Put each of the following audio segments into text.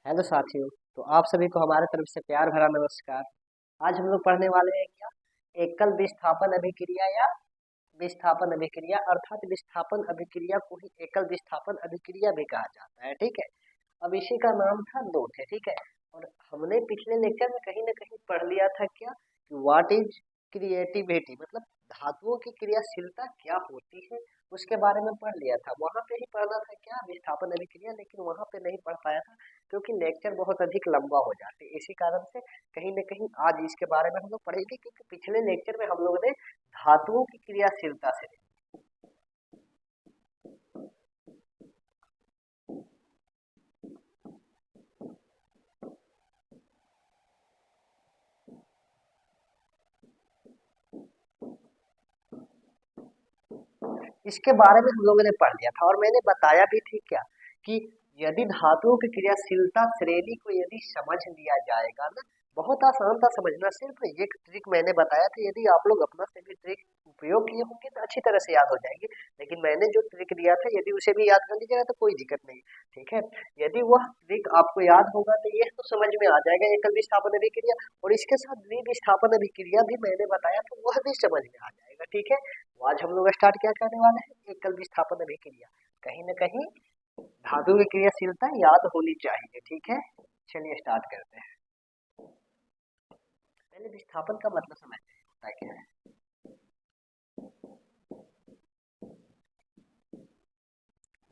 Hello साथियों। तो आप सभी को हमारे तरफ से प्यार भरा नमस्कार। आज हम लोग पढ़ने वाले हैं क्या, एकल विस्थापन अभिक्रिया या विस्थापन अभिक्रिया, अर्थात विस्थापन अभिक्रिया को ही एकल विस्थापन अभिक्रिया भी कहा जाता है। ठीक है, अब इसी का नाम था नोट है। ठीक है, और हमने पिछले लेक्चर में कहीं ना कहीं पढ़ लिया था क्या, कि व्हाट इज क्रिएटिविटी, मतलब धातुओं की क्रियाशीलता क्या होती है, उसके बारे में पढ़ लिया था। वहां पे ही पढ़ना था क्या, विस्थापन अभिक्रिया, लेकिन वहां पे नहीं पढ़ पाया था क्योंकि लेक्चर बहुत अधिक लंबा हो जाते। इसी कारण से कहीं न कहीं आज इसके बारे में हम लोग पढ़ेंगे, क्योंकि पिछले लेक्चर में हम लोगों ने धातुओं की क्रियाशीलता से, इसके बारे में हम लोगों ने पढ़ लिया था और मैंने बताया भी थी क्या, कि यदि धातुओं की क्रियाशीलता श्रेणी को यदि समझ लिया जाएगा ना, बहुत आसान था समझना। सिर्फ एक ट्रिक मैंने बताया था, यदि आप लोग अपना से भी ट्रिक उपयोग किए होंगे तो अच्छी तरह से याद हो जाएगी। लेकिन मैंने जो ट्रिक दिया था यदि उसे भी याद कर लीजिएगा तो कोई दिक्कत नहीं। ठीक है, यदि वह ट्रिक आपको याद होगा तो ये तो समझ में आ जाएगा एकल विस्थापन अभिक्रिया, और इसके साथ द्विविस्थापन अभिक्रिया भी मैंने बताया तो वह भी समझ में आ जाएगा। ठीक है, तो आज हम लोग स्टार्ट क्या करने वाले हैं, एकल विस्थापन अभिक्रिया। कहीं ना कहीं धातु की क्रियाशीलता याद होनी चाहिए। ठीक है, चलिए स्टार्ट करते हैं। पहले विस्थापन का मतलब समझते हैं, होता क्या है।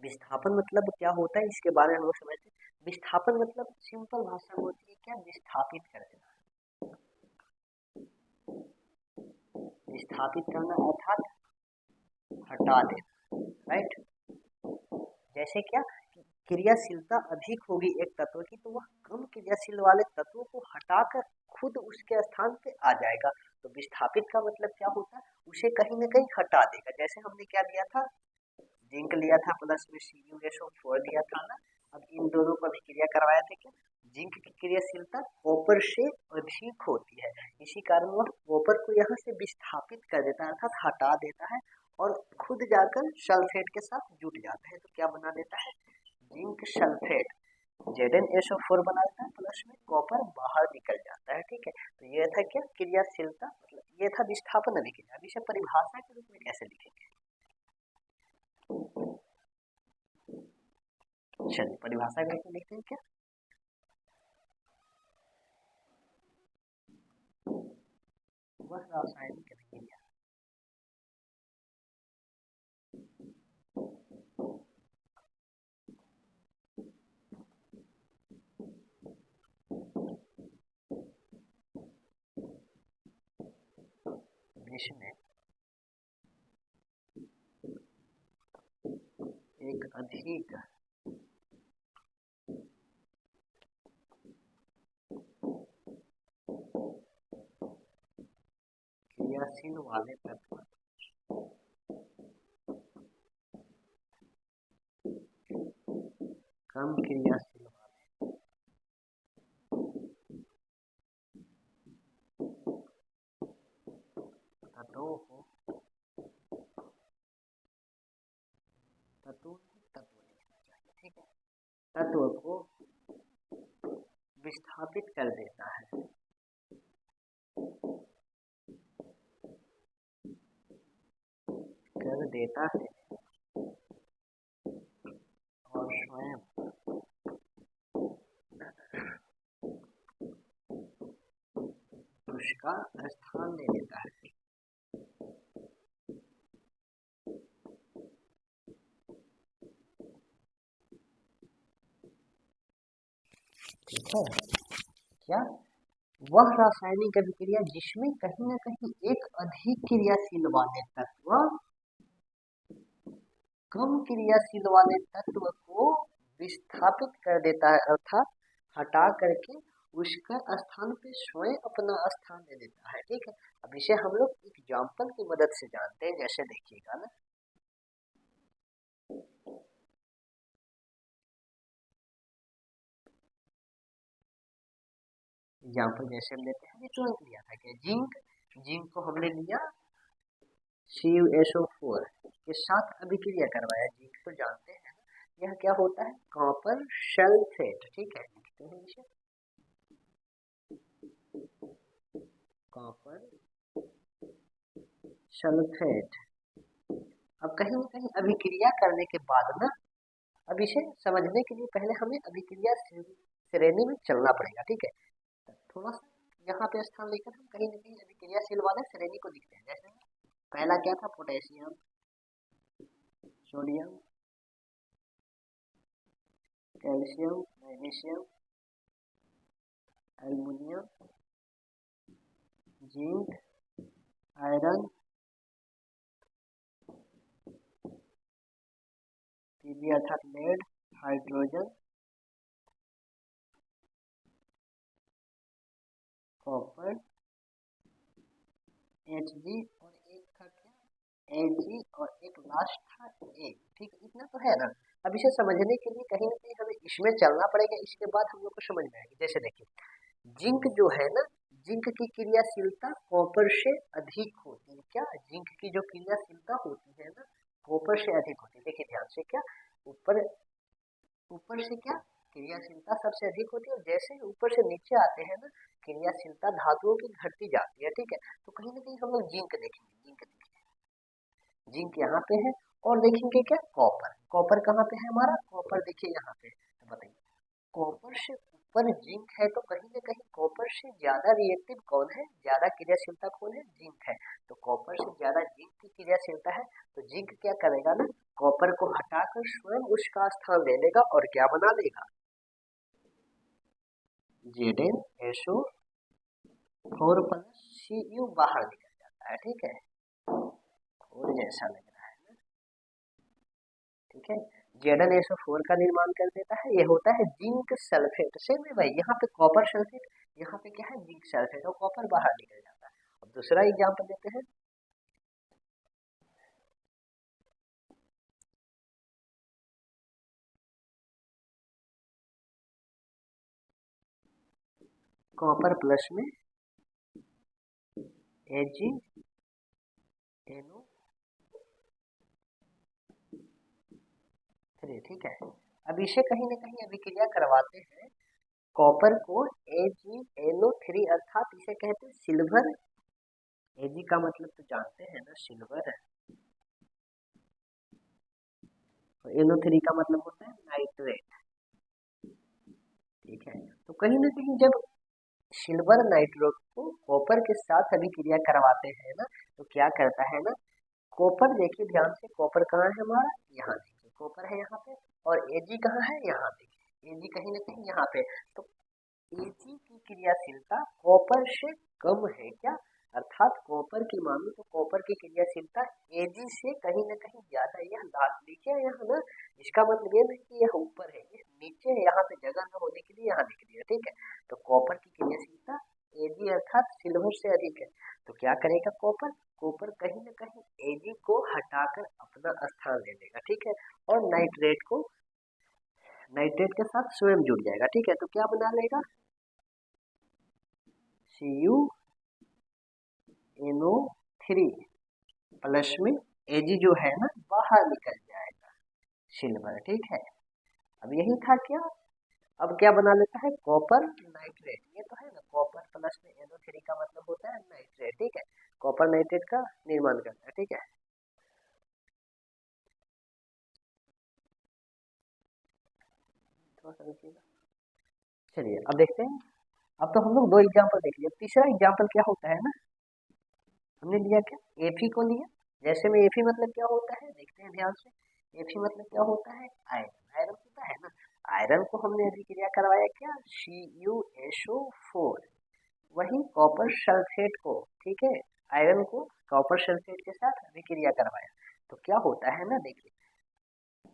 विस्थापन मतलब क्या होता है, इसके बारे में हम लोग समझते हैं। विस्थापन मतलब सिंपल भाषा में होती है क्या, विस्थापित कर देना। विस्थापित करना अर्थात हटा देना, राइट। जैसे क्या, कि क्रियाशीलता अधिक होगी एक तत्व की तो वह कम क्रियाशील वाले तत्वों को हटाकर खुद उसके स्थान पे आ जाएगा। तो विस्थापित का मतलब क्या होता है, उसे कहीं ना कहीं हटा देगा। जैसे हमने क्या लिया था, जिंक लिया था प्लस में CuSO4 लिया था ना। अब इन दोनों को अभिक्रिया करवाया था क्या, जिंक की क्रियाशीलता कॉपर से अधिक होती है, इसी कारण वह कॉपर को यहाँ से विस्थापित कर देता है, अर्थात हटा देता है, और खुद जाकर सल्फेट के साथ जुट जाता है। तो क्या बना देता है, जिंक सल्फेट ZnSO4 बना देता है, प्लस में कॉपर बाहर निकल जाता है। ठीक है, तो ये था क्या, क्रियाशीलता, मतलब ये था विस्थापन अभिक्रिया। अब इसे परिभाषा के रूप में कैसे लिखेंगे, चलिए परिभाषा के रूप में लिखते हैं क्या, वह रासायनिक अभिक्रिया जिसमें एक अधिक क्रियाशील वाले तत्व कम क्रियाशील वाले तत्वों को तत्व तत्व लिखना चाहिए। ठीक है, तत्व को विस्थापित कर देता है, कर देता है, और स्वयं उसका स्थान ले लेता है। ठीक है, क्या, वह रासायनिक अभिक्रिया जिसमें कहीं ना कहीं एक अधिक क्रियाशील वाले तत्व कम क्रियाशील वाले तत्व को विस्थापित कर देता है, अर्थात हटा करके उसका स्थान पे स्वयं अपना स्थान ले लेता है। ठीक है, अब इसे हम लोग एग्जाम्पल की मदद से जानते हैं। जैसे देखिएगा ना, एग्जाम्पल जैसे हम लेते हैं, तुरंत लिया था कि जिंक, जिंक को हमने लिया CuSO4 के साथ अभिक्रिया करवाया। जिंक तो जानते हैं ना, यह क्या होता है, कॉपर सल्फेट। ठीक है, लिखते हैं इसे कॉपर सल्फेट। अब कहीं ना कहीं अभिक्रिया करने के बाद ना, अब इसे समझने के लिए पहले हमें अभिक्रिया श्रेणी में चलना पड़ेगा, ठीक है। थोड़ा सा यहाँ पे स्थान लेकर हम कहीं ना कहीं अभिक्रियाशील वाले श्रेणी को लिखते हैं। जैसे पहला क्या था, potassium, sodium, calcium, magnesium, aluminium, zinc, iron, P अर्थात लेड, हाइड्रोजन, कॉपर, Hg और एक था क्या Ag और एक लास्ट था A। ठीक, इतना तो है ना। अब इसे समझने के लिए कहीं ना कहीं हमें इसमें चलना पड़ेगा, इसके बाद हम लोग को समझ में आएगी। जैसे देखिए जिंक जो है ना, जिंक की क्रियाशीलता कॉपर से अधिक होती है। क्या जिंक की जो क्रियाशीलता होती है ना, कॉपर से अधिक होती है। देखिए ध्यान से, क्या ऊपर ऊपर से क्या क्रियाशीलता सबसे अधिक होती है, और जैसे ऊपर से नीचे आते हैं ना, क्रियाशीलता धातुओं की घटती जाती है, ठीक है। तो कहीं ना कहीं हम लोग जिंक देखेंगे, जिंक यहाँ पे है, और देखेंगे क्या कॉपर, कॉपर कहाँ पे है हमारा, कॉपर देखिए यहाँ पे। तो बताइए कॉपर से ऊपर जिंक है, तो कहीं ना कहीं कॉपर से ज्यादा रिएक्टिव कौन है, ज्यादा क्रियाशीलता कौन है, जिंक है। तो कॉपर से ज्यादा जिंक की क्रियाशीलता है, तो जिंक क्या करेगा ना, कॉपर को हटाकर स्वयं उसका स्थान ले लेगा और क्या बना लेगा, Zn4 प्लस Cu बाहर निकल जाता है, ठीक है। और जैसा लग रहा है ना, ठीक है। Zn4 का निर्माण कर देता है, ये होता है जिंक सल्फेट से में भाई। यहाँ पे कॉपर सल्फेट, यहाँ पे क्या है जिंक सल्फेट, और कॉपर बाहर निकल जाता है। अब दूसरा एग्जांपल देते हैं, कॉपर प्लस में AgNO3, ठीक है। अब इसे कहीं ना कहीं अभिक्रिया करवाते हैं, कॉपर को AgNO3 अर्थात इसे कहते हैं सिल्वर। Ag का मतलब तो जानते हैं ना, सिल्वर है, और NO3 का मतलब होता है नाइट्रेट, ठीक है। तो कहीं ना कहीं जब सिल्वर नाइट्रेट को कॉपर के साथ अभिक्रिया करवाते हैं ना, तो क्या करता है ना, कॉपर देखिए ध्यान से, कॉपर कहाँ है हमारा, यहाँ देखिए कॉपर है यहाँ पे, और Ag कहाँ है, यहाँ देखिए Ag कहीं ना कहीं यहाँ पे। तो Ag की क्रियाशीलता कॉपर से कम है क्या, अर्थात कॉपर की मानो तो कॉपर की क्रियाशीलता Ag से कहीं ना कहीं ज्यादा। यह नीचे है यहाँ ना, इसका मतलब ये नहीं कि यह ऊपर है, ये नीचे है, यहाँ पे जगह न होने के लिए यहाँ लिख दिया, ठीक है। तो कॉपर की क्रियाशीलता Ag अर्थात सिल्वर से अधिक है। तो क्या करेगा कॉपर, कॉपर कहीं ना कहीं Ag को हटाकर अपना स्थान ले लेगा, ठीक है, और नाइट्रेट के साथ स्वयं जुड़ जाएगा, ठीक है। तो क्या बना लेगा, CuNO3 प्लस में Ag जो है ना बाहर निकल जाएगा, सिल्वर, ठीक है। अब यही था क्या, अब क्या बना लेता है कॉपर नाइट्रेट, ये तो है ना, कॉपर प्लस में NO3 का मतलब होता है नाइट्रेट, ठीक है। कॉपर नाइट्रेट का निर्माण करता है, ठीक है। चलिए अब देखते हैं, अब तो हम लोग दो एग्जाम्पल देख लिया, तीसरा एग्जाम्पल क्या होता है ना, हमने लिया क्या Fe को लिया। जैसे में Fe मतलब क्या होता है, देखते हैं ध्यान से। Fe मतलब क्या होता है, आयरन, आयरन होता है ना। आयरन को हमने अभिक्रिया करवाया क्या, CuSO4, वही कॉपर सल्फेट को, ठीक है, आयरन को कॉपर सल्फेट के साथ अभिक्रिया करवाया। तो क्या होता है ना, देखिए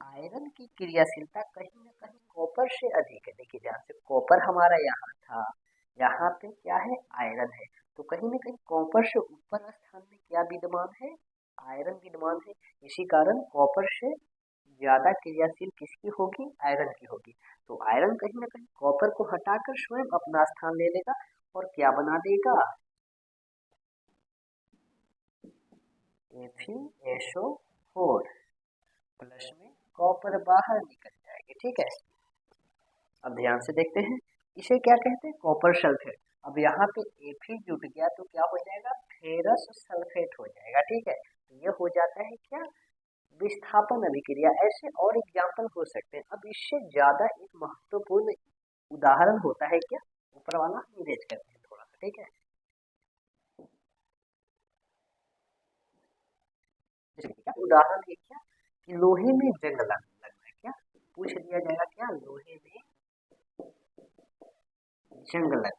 आयरन की क्रियाशीलता कहीं ना कहीं कॉपर से अधिक है। देखिए ध्यान से, कॉपर हमारा यहाँ था, यहाँ पे क्या है आयरन है, तो कहीं ना कहीं कॉपर से ऊपर स्थान में क्या विद्यमान है, आयरन विद्यमान है। इसी कारण कॉपर से ज्यादा क्रियाशील किसकी होगी, आयरन की होगी। तो आयरन कहीं ना कहीं कॉपर को हटाकर स्वयं अपना स्थान ले लेगा, और क्या बना देगा, FeSO4 प्लस में कॉपर बाहर निकल जाएगी, ठीक है। अब ध्यान से देखते हैं, इसे क्या कहते हैं, कॉपर सल्फेट। अब यहाँ पे Fe जुट गया तो क्या हो जाएगा, फेरस सल्फेट हो जाएगा, ठीक है। तो ये हो जाता है क्या, विस्थापन अभिक्रिया। ऐसे और एग्जाम्पल हो सकते हैं। अब इससे ज्यादा एक महत्वपूर्ण उदाहरण होता है क्या, ऊपर वाला इरेज करते हैं थोड़ा सा, ठीक है। जैसे क्या उदाहरण है क्या, कि लोहे में जंग लगना है, क्या पूछ लिया जाएगा, क्या लोहे में जंग लगना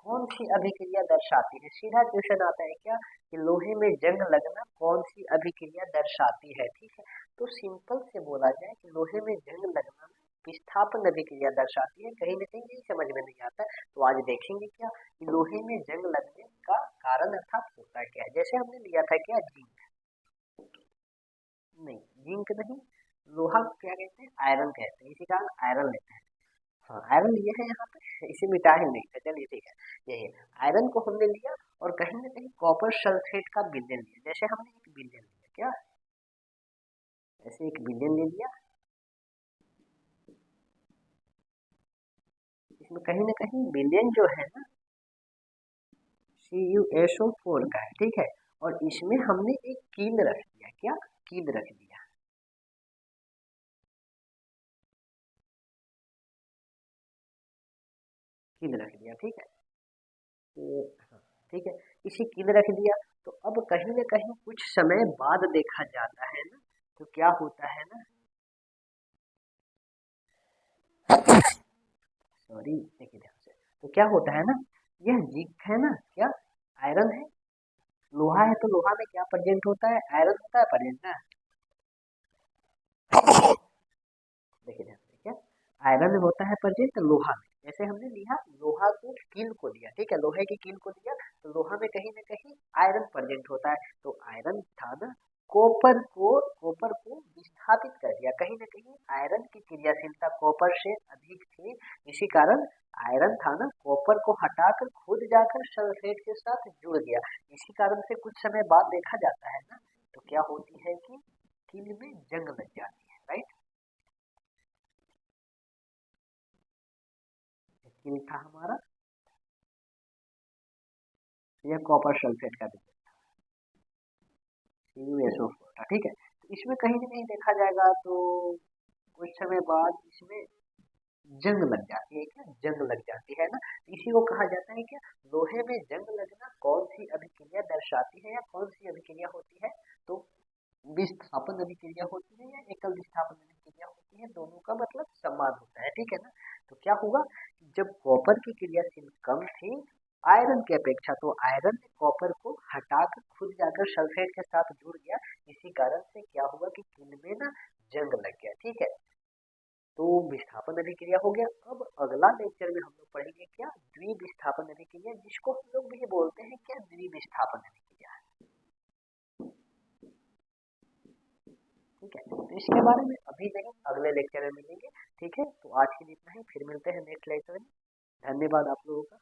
कौन सी अभिक्रिया दर्शाती है। सीधा क्वेश्चन आता है क्या, कि लोहे में जंग लगना कौन सी अभिक्रिया दर्शाती है, ठीक है। तो सिंपल से बोला जाए कि लोहे में जंग लगना विस्थापन अभिक्रिया दर्शाती है। कहीं ना कहीं यही समझ में नहीं आता है, तो आज देखेंगे क्या, कि लोहे में जंग लगने का कारण अर्थात होता क्या है। जैसे हमने लिया था क्या, जिंक, नहीं जिंक नहीं, लोहा क्या कहते हैं, आयरन कहते हैं, इसी कारण आयरन लेते हैं। हाँ आयरन लिया है यहाँ पे, इसे मिटा ही नहीं था, चलिए ठीक है। यही आयरन को हमने लिया और कहीं ना कहीं कॉपर सल्फेट का विलयन लिया। जैसे हमने एक विलयन लिया क्या, ऐसे एक विलयन ले लिया, इसमें कहीं ना कहीं विलयन जो है ना CuSO4 का है, ठीक है। और इसमें हमने एक कील रख दिया, क्या कील रख दिया, कील रख दिया, ठीक है। तो हाँ, ठीक है, इसी कील रख दिया। तो अब कहीं ना कहीं कुछ समय बाद देखा जाता है ना, तो क्या होता है ना, सॉरी देखिए ध्यान से, तो क्या होता है ना, यह जिंक है ना, क्या आयरन है, लोहा है तो लोहा में क्या प्रेजेंट होता है, आयरन होता है प्रेजेंट ना। देखिए ध्यान से, क्या आयरन में होता है प्रेजेंट लोहा में। जैसे हमने लिया लोहा को कील को लिया, ठीक है, लोहे की कील को लिया, तो लोहा में कहीं ना कहीं आयरन प्रेजेंट होता है। तो आयरन था ना, कॉपर को विस्थापित कर दिया, कहीं ना कहीं आयरन की क्रियाशीलता कॉपर से अधिक थी। इसी कारण आयरन था ना, कॉपर को हटाकर खुद जाकर सल्फेट के साथ जुड़ गया। इसी कारण से कुछ समय बाद देखा जाता है ना, तो क्या होती है कि कील में जंग लग जाती है, राइट। कील था हमारा, यह कॉपर सल्फेट का CuSO4 था, ठीक है। तो इसमें कहीं ना कहीं देखा जाएगा तो कुछ समय बाद इसमें जंग लग जाती है, क्या जंग लग जाती है ना। इसी को कहा जाता है क्या, लोहे में जंग लगना कौन सी अभिक्रिया दर्शाती है, या कौन सी अभिक्रिया होती है। तो विस्थापन अभिक्रिया होती है या एकल विस्थापन अभिक्रिया होती है, दोनों का मतलब समान होता है, ठीक है ना। तो क्या हुआ, जब कॉपर की क्रियाशील कम थी आयरन की अपेक्षा, तो आयरन ने कॉपर को हटाकर खुद जाकर सल्फेट के साथ जुड़ गया। इसी कारण से क्या हुआ कि कील में ना जंग लग गया, ठीक है। तो विस्थापन अभिक्रिया हो गया। अब अगला लेक्चर में हम लोग पढ़ेंगे क्या, द्विविस्थापन अभिक्रिया, जिसको हम लोग भी बोलते हैं क्या, द्विविस्थापन अभिक्रिया, ठीक है। तो इसके बारे में अभी नहीं, अगले लेक्चर में मिलेंगे, ठीक है। तो आज के लिए इतना ही, फिर मिलते हैं नेक्स्ट लेक्चर में। धन्यवाद आप लोगों का।